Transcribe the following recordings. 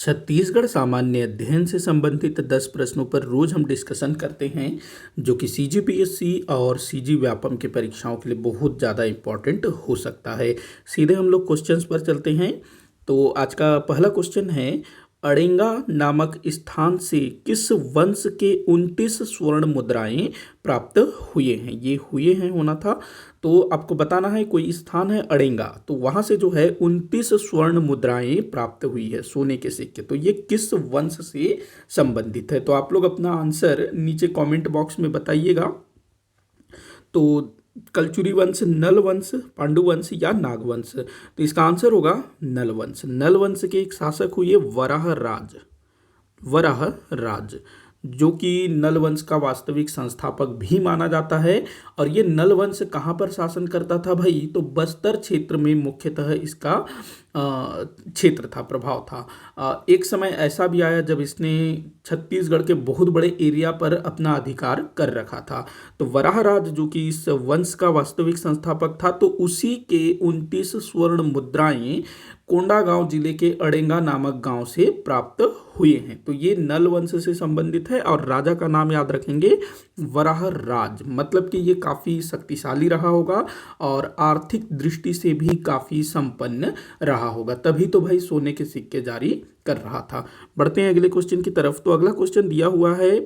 छत्तीसगढ़ सामान्य अध्ययन से संबंधित 10 प्रश्नों पर रोज हम डिस्कशन करते हैं जो कि सीजीपीएससी और सीजी व्यापम की परीक्षाओं के लिए बहुत ज़्यादा इम्पोर्टेंट हो सकता है। सीधे हम लोग क्वेश्चंस पर चलते हैं। तो आज का पहला क्वेश्चन है, अड़ेंगा नामक स्थान से किस वंश के 29 स्वर्ण मुद्राएं प्राप्त हुए हैं। ये हुए हैं होना था, तो आपको बताना है कोई स्थान है अड़ेंगा, तो वहां से जो है 29 स्वर्ण मुद्राएं प्राप्त हुई है, सोने के सिक्के। तो ये किस वंश से संबंधित है? तो आप लोग अपना आंसर नीचे कमेंट बॉक्स में बताइएगा। तो कलचुरी वंश, नल वंश, पांडु वंश या नाग वंश? तो इसका आंसर होगा नल वंश। नल वंश के एक शासक हुए वराह राज। वराह राज जो कि नल वंश का वास्तविक संस्थापक भी माना जाता है। और ये नल वंश कहाँ पर शासन करता था भाई? तो बस्तर क्षेत्र में मुख्यतः इसका क्षेत्र था, प्रभाव था। एक समय ऐसा भी आया जब इसने छत्तीसगढ़ के बहुत बड़े एरिया पर अपना अधिकार कर रखा था। तो वराहराज जो कि इस वंश का वास्तविक संस्थापक था, तो उसी के 29 स्वर्ण मुद्राएं कोंडागांव जिले के अड़ेंगा नामक गांव से प्राप्त हुए हैं। तो ये नल वंश से संबंधित है और राजा का नाम याद रखेंगे वराह राज। मतलब कि ये काफी शक्तिशाली रहा होगा और आर्थिक दृष्टि से भी काफी संपन्न रहा होगा, तभी तो भाई सोने के सिक्के जारी कर रहा था। बढ़ते हैं अगले क्वेश्चन की तरफ। तो अगला क्वेश्चन दिया हुआ है,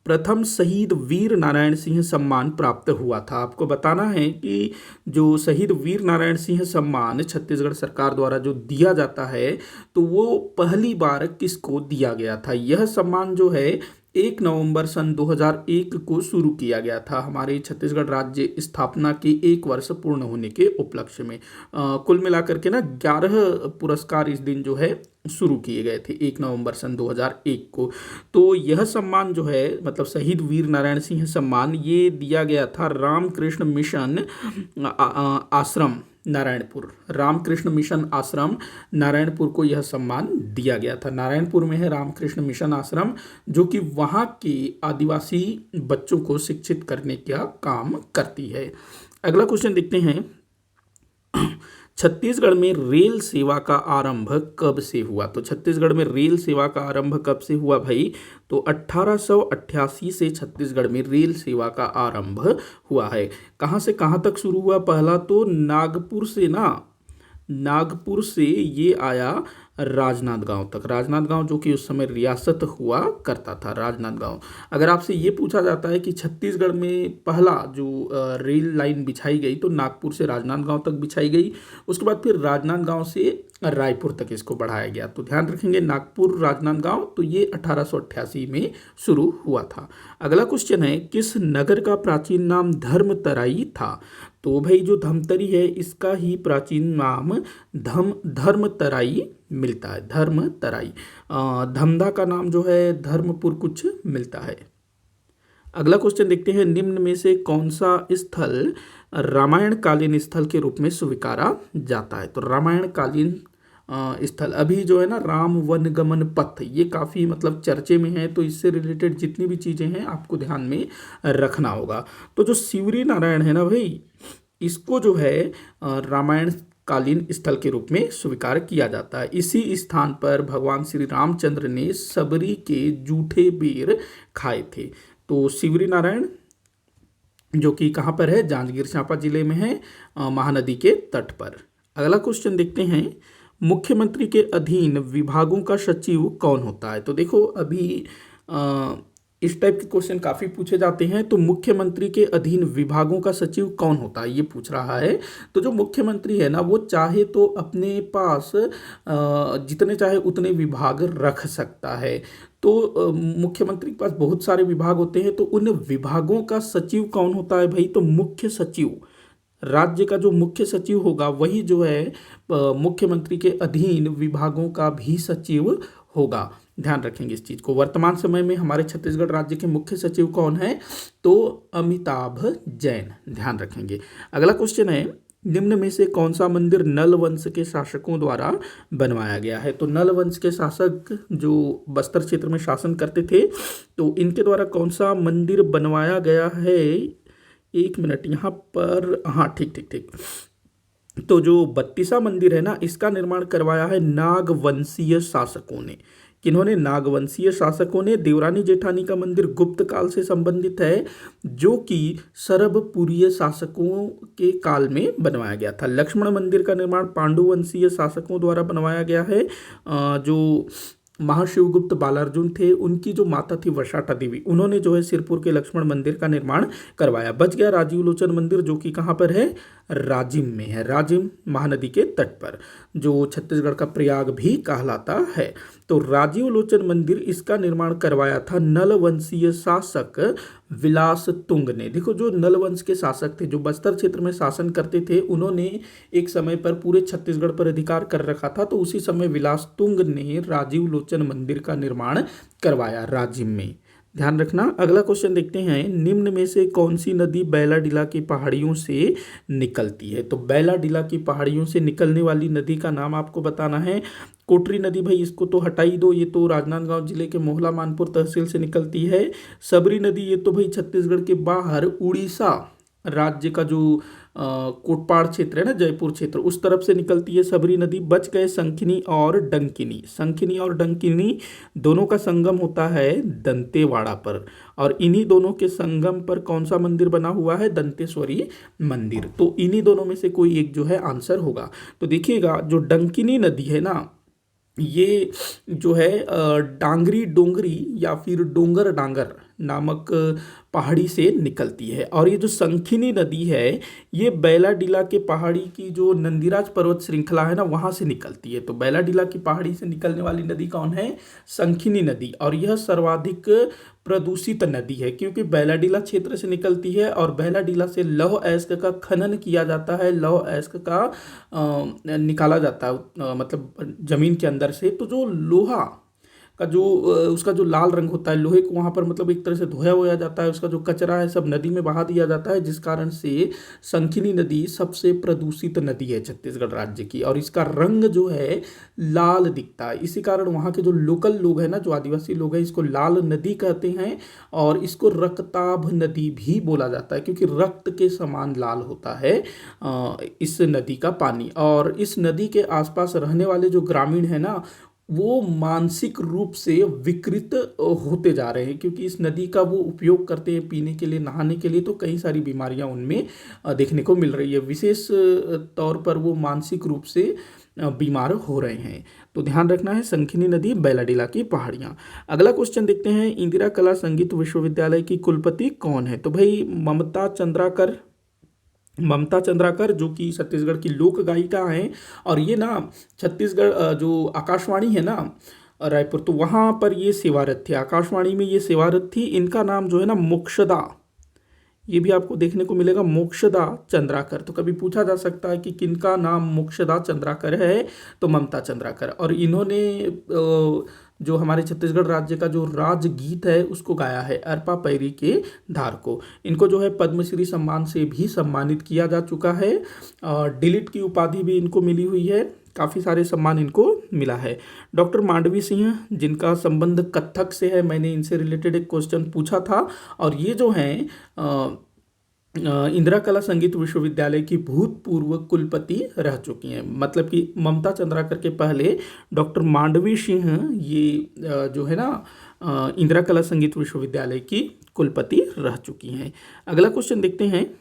प्रथम शहीद वीर नारायण सिंह सम्मान प्राप्त हुआ था। आपको बताना है कि जो शहीद वीर नारायण सिंह सम्मान छत्तीसगढ़ सरकार द्वारा जो दिया जाता है, तो वो पहली बार किसको दिया गया था? यह सम्मान जो है 1 नवंबर सन 2001 को शुरू किया गया था, हमारे छत्तीसगढ़ राज्य स्थापना के 1 वर्ष पूर्ण होने के उपलक्ष्य में। कुल मिलाकर के ना 11 पुरस्कार इस दिन जो है शुरू किए गए थे 1 नवंबर सन 2001 को। तो यह सम्मान जो है, मतलब शहीद वीर नारायण सिंह सम्मान, ये दिया गया था रामकृष्ण मिशन आश्रम नारायणपुर। रामकृष्ण मिशन आश्रम नारायणपुर को यह सम्मान दिया गया था। नारायणपुर में है रामकृष्ण मिशन आश्रम, जो कि वहाँ के आदिवासी बच्चों को शिक्षित करने का काम करती है। अगला क्वेश्चन देखते हैं, छत्तीसगढ़ में रेल सेवा का आरंभ कब से हुआ? तो छत्तीसगढ़ में रेल सेवा का आरंभ कब से हुआ भाई? तो 1888 से छत्तीसगढ़ में रेल सेवा का आरंभ हुआ है। कहाँ से कहाँ तक शुरू हुआ? पहला तो नागपुर से नागपुर से ये आया राजनांदगांव तक। राजनांदगांव जो कि उस समय रियासत हुआ करता था, राजनांदगांव। अगर आपसे ये पूछा जाता है कि छत्तीसगढ़ में पहला जो रेल लाइन बिछाई गई, तो नागपुर से राजनांदगांव तक बिछाई गई। उसके बाद फिर राजनांदगांव से रायपुर तक इसको बढ़ाया गया। तो ध्यान रखेंगे नागपुर राजनांदगांव, तो ये 1888 में शुरू हुआ था। अगला क्वेश्चन है, किस नगर का प्राचीन नाम धर्मतराई था? तो भाई जो धमतरी है, इसका ही प्राचीन नाम धर्मतराई मिलता है, धर्मतराई। धमधा का नाम जो है धर्मपुर कुछ मिलता है। अगला क्वेश्चन देखते हैं, निम्न में से कौन सा स्थल रामायण कालीन स्थल के रूप में स्वीकारा जाता है? तो रामायण कालीन स्थल अभी जो है ना, राम वन गमन पथ, ये काफ़ी मतलब चर्चे में है। तो इससे रिलेटेड जितनी भी चीज़ें हैं आपको ध्यान में रखना होगा। तो जो शिवरी नारायण है ना भाई, इसको जो है रामायण कालीन स्थल के रूप में स्वीकार किया जाता है। इसी स्थान पर भगवान श्री रामचंद्र ने सबरी के जूठे बेर खाए थे। तो शिवरी नारायण जो कि कहाँ पर है? जांजगीर चांपा जिले में है, महानदी के तट पर। अगला क्वेश्चन देखते हैं, मुख्यमंत्री के अधीन विभागों का सचिव कौन होता है? तो देखो अभी इस टाइप के क्वेश्चन काफ़ी पूछे जाते हैं। तो मुख्यमंत्री के अधीन विभागों का सचिव कौन होता है, ये पूछ रहा है। तो जो मुख्यमंत्री है ना, वो चाहे तो अपने पास जितने चाहे उतने विभाग रख सकता है। तो मुख्यमंत्री के पास बहुत सारे विभाग होते हैं, तो उन विभागों का सचिव कौन होता है भाई? तो मुख्य सचिव, राज्य का जो मुख्य सचिव होगा वही जो है मुख्यमंत्री के अधीन विभागों का भी सचिव होगा। ध्यान रखेंगे इस चीज को। वर्तमान समय में हमारे छत्तीसगढ़ राज्य के मुख्य सचिव कौन है? तो अमिताभ जैन। ध्यान रखेंगे। अगला क्वेश्चन है, निम्न में से कौन सा मंदिर नल वंश के शासकों द्वारा बनवाया गया है? तो नल वंश के शासक जो बस्तर क्षेत्र में शासन करते थे, तो इनके द्वारा कौन सा मंदिर बनवाया गया है? 1 मिनट यहाँ पर, हाँ ठीक। तो जो बत्तीसा मंदिर है ना, इसका निर्माण करवाया है नागवंशीय शासकों ने। किन्होंने? नागवंशीय शासकों ने। देवरानी जेठानी का मंदिर गुप्त काल से संबंधित है, जो कि सरबपुरीय शासकों के काल में बनवाया गया था। लक्ष्मण मंदिर का निर्माण पांडुवंशीय शासकों द्वारा बनवाया गया है। जो महाशिवगुप्त बालार्जुन थे, उनकी जो माता थी वशाटा देवी, उन्होंने जो है सिरपुर के लक्ष्मण मंदिर का निर्माण करवाया। बच गया राजीव लोचन मंदिर, जो कि कहाँ पर है? राजिम में है। राजिम महानदी के तट पर, जो छत्तीसगढ़ का प्रयाग भी कहलाता है। तो राजीव लोचन मंदिर, इसका निर्माण करवाया था नल वंशीय शासक विलास तुंग ने। देखो, जो नल वंश के शासक थे, जो बस्तर क्षेत्र में शासन करते थे, उन्होंने एक समय पर पूरे छत्तीसगढ़ पर अधिकार कर रखा था। तो उसी समय विलास तुंग ने राजीव लोचन मंदिर का निर्माण करवाया राजिम में। ध्यान रखना। अगला क्वेश्चन देखते हैं, निम्न में से कौन सी नदी बैलाडीला की पहाड़ियों से निकलती है? तो बैलाडीला की पहाड़ियों से निकलने वाली नदी का नाम आपको बताना है। कोटरी नदी, भाई इसको तो हटा ही दो, ये तो राजनांदगांव जिले के मोहला मानपुर तहसील से निकलती है। सबरी नदी, ये तो भाई छत्तीसगढ़ के बाहर उड़ीसा राज्य का जो कोटपाड़ क्षेत्र है ना, जयपुर क्षेत्र, उस तरफ से निकलती है सबरी नदी। बच गए संखिनी और डंकिनी। संखिनी और डंकिनी दोनों का संगम होता है दंतेवाड़ा पर, और इन्हीं दोनों के संगम पर कौन सा मंदिर बना हुआ है? दंतेश्वरी मंदिर। तो इन्हीं दोनों में से कोई एक जो है आंसर होगा। तो देखिएगा, जो डंकिनी नदी है ना, ये जो है डांगरी डोंगरी या फिर डोंगर डांगर नामक पहाड़ी से निकलती है। और ये जो संखिनी नदी है, ये बैलाडीला के पहाड़ी की जो नंदीराज पर्वत श्रृंखला है ना, वहाँ से निकलती है। तो बैलाडीला की पहाड़ी से निकलने वाली नदी कौन है? संखिनी नदी। और यह सर्वाधिक प्रदूषित नदी है, क्योंकि बैलाडीला क्षेत्र से निकलती है, और बैलाडीला से लौह अयस्क का खनन किया जाता है। लौह अयस्क का निकाला जाता है, मतलब जमीन के अंदर से। तो जो लोहा का जो उसका जो लाल रंग होता है, लोहे को वहाँ पर मतलब एक तरह से धोया हुआ जाता है, उसका जो कचरा है सब नदी में बहा दिया जाता है, जिस कारण से संखिनी नदी सबसे प्रदूषित नदी है छत्तीसगढ़ राज्य की। और इसका रंग जो है लाल दिखता है। इसी कारण वहाँ के जो लोकल लोग हैं ना, जो आदिवासी लोग हैं, इसको लाल नदी कहते हैं। और इसको रक्ताभ नदी भी बोला जाता है, क्योंकि रक्त के समान लाल होता है इस नदी का पानी। और इस नदी के आसपास रहने वाले जो ग्रामीण है ना, वो मानसिक रूप से विकृत होते जा रहे हैं, क्योंकि इस नदी का वो उपयोग करते हैं पीने के लिए, नहाने के लिए। तो कई सारी बीमारियां उनमें देखने को मिल रही है। विशेष तौर पर वो मानसिक रूप से बीमार हो रहे हैं। तो ध्यान रखना है, संखिनी नदी, बैलाडीला की पहाड़ियाँ। अगला क्वेश्चन देखते हैं, इंदिरा कला संगीत विश्वविद्यालय की कुलपति कौन है? तो भाई ममता चंद्राकर, जो कि छत्तीसगढ़ की लोक गायिका हैं। और ये ना छत्तीसगढ़ जो आकाशवाणी है ना रायपुर, तो वहाँ पर ये सेवारत थी, आकाशवाणी में ये सेवारत थी। इनका नाम जो है ना मोक्षदा, ये भी आपको देखने को मिलेगा, मोक्षदा चंद्राकर। तो कभी पूछा जा सकता है कि किनका नाम मोक्षदा चंद्राकर है? तो ममता चंद्राकर। और इन्होंने जो हमारे छत्तीसगढ़ राज्य का जो राजगीत है उसको गाया है, अरपा पैरी के धार को। इनको जो है पद्मश्री सम्मान से भी सम्मानित किया जा चुका है। डिलीट की उपाधि भी इनको मिली हुई है। काफ़ी सारे सम्मान इनको मिला है। डॉक्टर मांडवी सिंह, जिनका संबंध कथक से है, मैंने इनसे रिलेटेड एक क्वेश्चन पूछा था। और ये जो हैं इंदिरा कला संगीत विश्वविद्यालय की भूतपूर्व कुलपति रह चुकी हैं। मतलब कि ममता चंद्राकर के पहले डॉक्टर मांडवी सिंह, ये जो है ना इंदिरा कला संगीत विश्वविद्यालय की कुलपति रह चुकी हैं। अगला क्वेश्चन देखते हैं,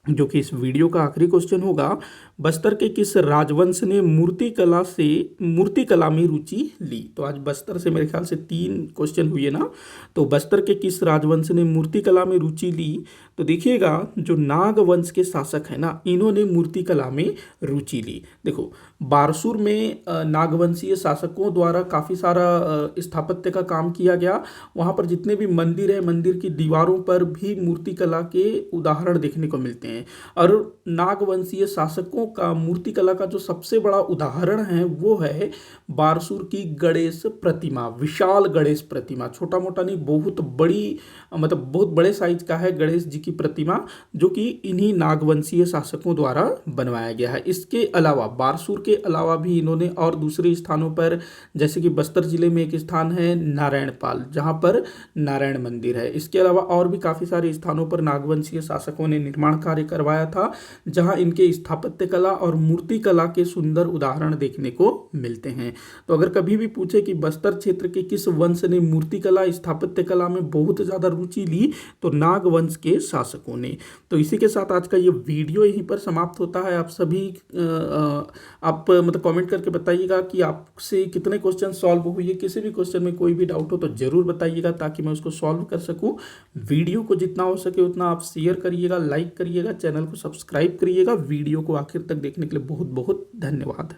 जो कि इस वीडियो का आखिरी क्वेश्चन होगा। बस्तर के किस राजवंश ने मूर्तिकला में रुचि ली? तो आज बस्तर से मेरे ख्याल से 3 क्वेश्चन हुए ना। तो बस्तर के किस राजवंश ने मूर्तिकला में रुचि ली? तो देखिएगा, जो नाग वंश के शासक है ना, इन्होंने मूर्तिकला में रुचि ली। देखो, बारसूर में नागवंशीय शासकों द्वारा काफ़ी सारा स्थापत्य का काम किया गया। वहाँ पर जितने भी मंदिर है, मंदिर की दीवारों पर भी मूर्तिकला के उदाहरण देखने को मिलते हैं। और नागवंशीय शासकों का मूर्तिकला का जो सबसे बड़ा उदाहरण है, वो है बारसूर की गणेश प्रतिमा, विशाल गणेश प्रतिमा। छोटा मोटा नहीं, बहुत बड़ी, मतलब बहुत बड़े साइज का है गणेश जी की प्रतिमा, जो कि इन्हीं नागवंशीय शासकों द्वारा बनवाया गया है। इसके अलावा, बारसूर के अलावा भी इन्होंने और दूसरे स्थानों पर, जैसे कि बस्तर जिले में एक स्थान है नारायणपाल, जहाँ पर नारायण मंदिर है। इसके अलावा और भी काफ़ी सारे स्थानों पर नागवंशीय शासकों ने निर्माण कार्य करवाया था, जहाँ इनके स्थापत्य का कला और मूर्ति कला के सुंदर उदाहरण देखने को मिलते हैं। तो अगर कभी भी पूछे कि बस्तर क्षेत्र के किस वंश ने मूर्ति कला स्थापत्य कला में बहुत ज़्यादा रुचि ली, तो नाग वंश के शासकों ने। तो इसी के साथ आज का ये वीडियो यहीं पर समाप्त होता है। आप सभी आप मतलब कमेंट करके बताइएगा कि आपसे कितने क्वेश्चन सॉल्व हुए। किसी भी क्वेश्चन में कोई भी डाउट हो तो ज़रूर बताइएगा ताकि मैं उसको सॉल्व कर सकूं। वीडियो को जितना हो सके उतना आप शेयर करिएगा, लाइक करिएगा, चैनल को सब्सक्राइब करिएगा। वीडियो को आखिर तक देखने के लिए बहुत बहुत धन्यवाद।